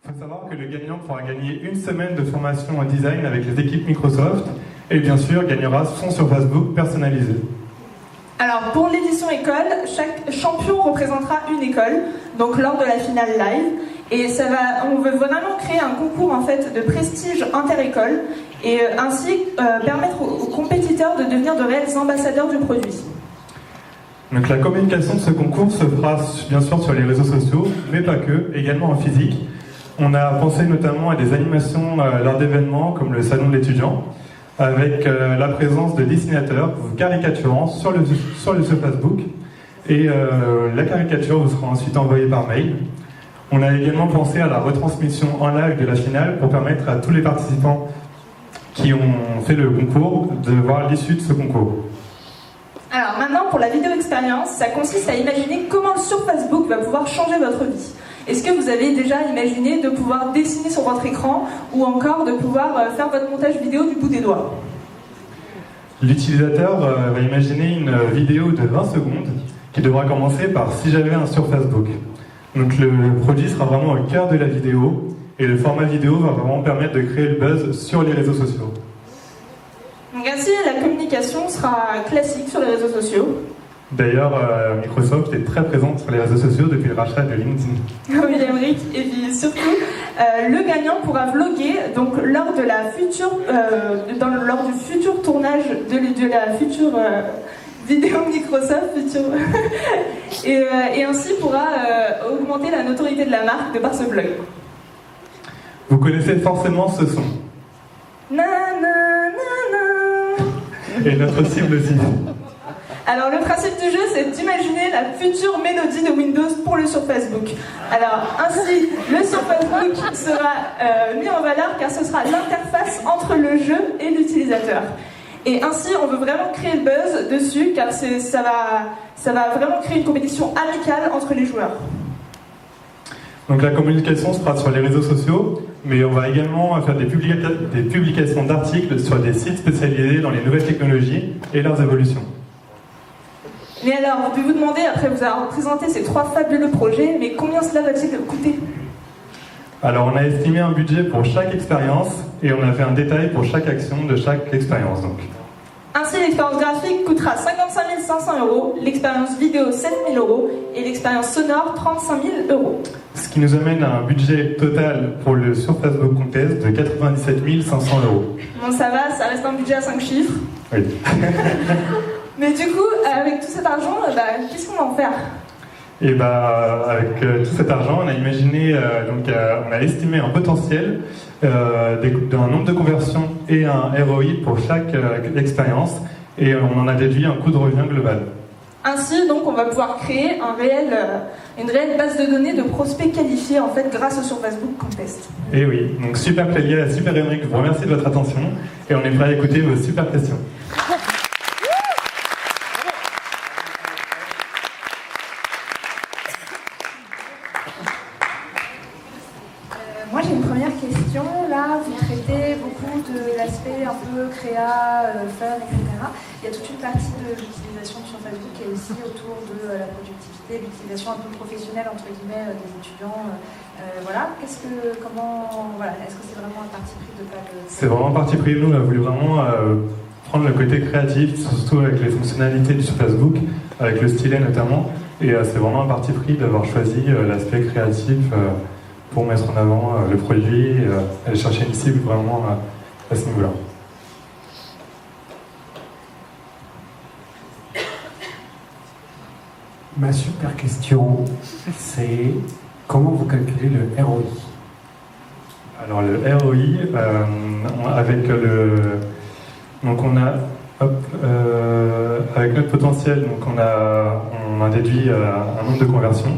Il faut savoir que le gagnant pourra gagner une semaine de formation en design avec les équipes Microsoft et bien sûr gagnera son sur Facebook personnalisé. Alors pour l'édition école, chaque champion représentera une école, donc lors de la finale live. Et on veut vraiment créer un concours en fait de prestige inter-école et ainsi permettre aux compétiteurs de devenir de réels ambassadeurs du produit. Donc la communication de ce concours se fera bien sûr sur les réseaux sociaux, mais pas que, également en physique. On a pensé notamment à des animations lors d'événements comme le Salon de l'étudiant, avec la présence de dessinateurs caricaturant sur le Facebook. Et la caricature vous sera ensuite envoyée par mail. On a également pensé à la retransmission en live de la finale pour permettre à tous les participants qui ont fait le concours de voir l'issue de ce concours. Alors maintenant, pour la vidéo expérience, ça consiste à imaginer comment le sur Facebook va pouvoir changer votre vie. Est-ce que vous avez déjà imaginé de pouvoir dessiner sur votre écran ou encore de pouvoir faire votre montage vidéo du bout des doigts? L'utilisateur va imaginer une vidéo de 20 secondes qui devra commencer par « Si j'avais un sur Facebook ». Donc le produit sera vraiment au cœur de la vidéo et le format vidéo va vraiment permettre de créer le buzz sur les réseaux sociaux. Donc ainsi, la communication sera classique sur les réseaux sociaux. D'ailleurs, Microsoft est très présente sur les réseaux sociaux depuis le rachat de LinkedIn. Oui, Émeric, et puis surtout, le gagnant pourra vloguer donc, lors du futur tournage de la future vidéo Microsoft et ainsi pourra augmenter la notoriété de la marque de par ce vlog. Vous connaissez forcément ce son. Na, na, na, na. Et notre cible aussi. Alors le principe du jeu, c'est d'imaginer la future mélodie de Windows pour le sur Facebook. Alors ainsi, le sur Facebook sera mis en valeur car ce sera l'interface entre le jeu et l'utilisateur. Et ainsi, on veut vraiment créer le buzz dessus car ça va vraiment créer une compétition amicale entre les joueurs. Donc la communication se fera sur les réseaux sociaux, mais on va également faire des publications d'articles sur des sites spécialisés dans les nouvelles technologies et leurs évolutions. Mais alors, je vais vous demander, après vous avoir présenté ces 3 fabuleux projets, mais combien cela va-t-il coûter? Alors on a estimé un budget pour chaque expérience et on a fait un détail pour chaque action de chaque expérience. Donc. Ainsi, l'expérience graphique coûtera 55 500 €, l'expérience vidéo 7 000 € et l'expérience sonore 35 000 €. Ce qui nous amène à un budget total pour le sur Facebook Contest de 97 500 €. Bon, ça va, ça reste un budget à 5 chiffres. Oui. Mais du coup, avec tout cet argent, qu'est-ce qu'on va en faire? Et avec tout cet argent, on a imaginé, on a estimé un potentiel d'un nombre de conversions et un ROI pour chaque expérience, et on en a déduit un coût de revient global. Ainsi, donc, on va pouvoir créer une réelle base de données de prospects qualifiés en fait grâce au sur Facebook Contest. Et oui, donc super Clélia, super Émeric, je vous remercie de votre attention et on est prêt à écouter vos super questions. Moi j'ai une première question. Là, vous traitez beaucoup de l'aspect un peu créa, fun, etc. Il y a toute une partie de l'utilisation sur Facebook qui est aussi autour de la productivité, l'utilisation un peu professionnelle entre guillemets des étudiants. Voilà. Est-ce que c'est vraiment un parti pris de pas le... C'est vraiment un parti pris. Nous, on a voulu vraiment prendre le côté créatif, surtout avec les fonctionnalités sur Facebook, avec le stylet notamment. Et c'est vraiment un parti pris d'avoir choisi l'aspect créatif. Pour mettre en avant le produit et aller chercher une cible vraiment à ce niveau-là. Ma super question, c'est comment vous calculez le ROI? Alors le ROI, avec avec notre potentiel, donc on a déduit un nombre de conversions.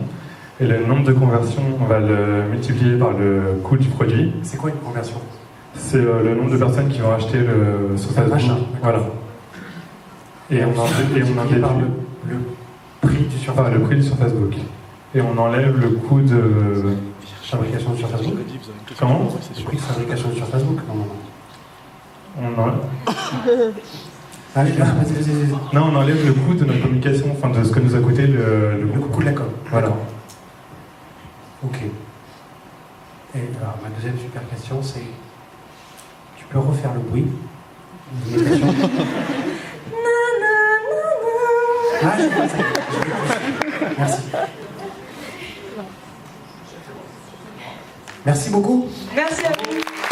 Et le nombre de conversions, on va le multiplier par le coût du produit. C'est quoi une conversion? C'est le nombre de personnes qui vont acheter sur Facebook. Voilà. Et on en déduit par le prix du sur Facebook. Le prix sur Facebook. Et on enlève le coût de fabrication sur Facebook. Comment? Le prix de fabrication sur Facebook. Non, on enlève le coût de notre communication, enfin de ce que nous a coûté le coût de la com. Voilà. Ok. Et alors, ma deuxième super question, c'est tu peux refaire le bruit de l'imitation? Ah, je vois, ça y est. Merci. Merci beaucoup. Merci à vous.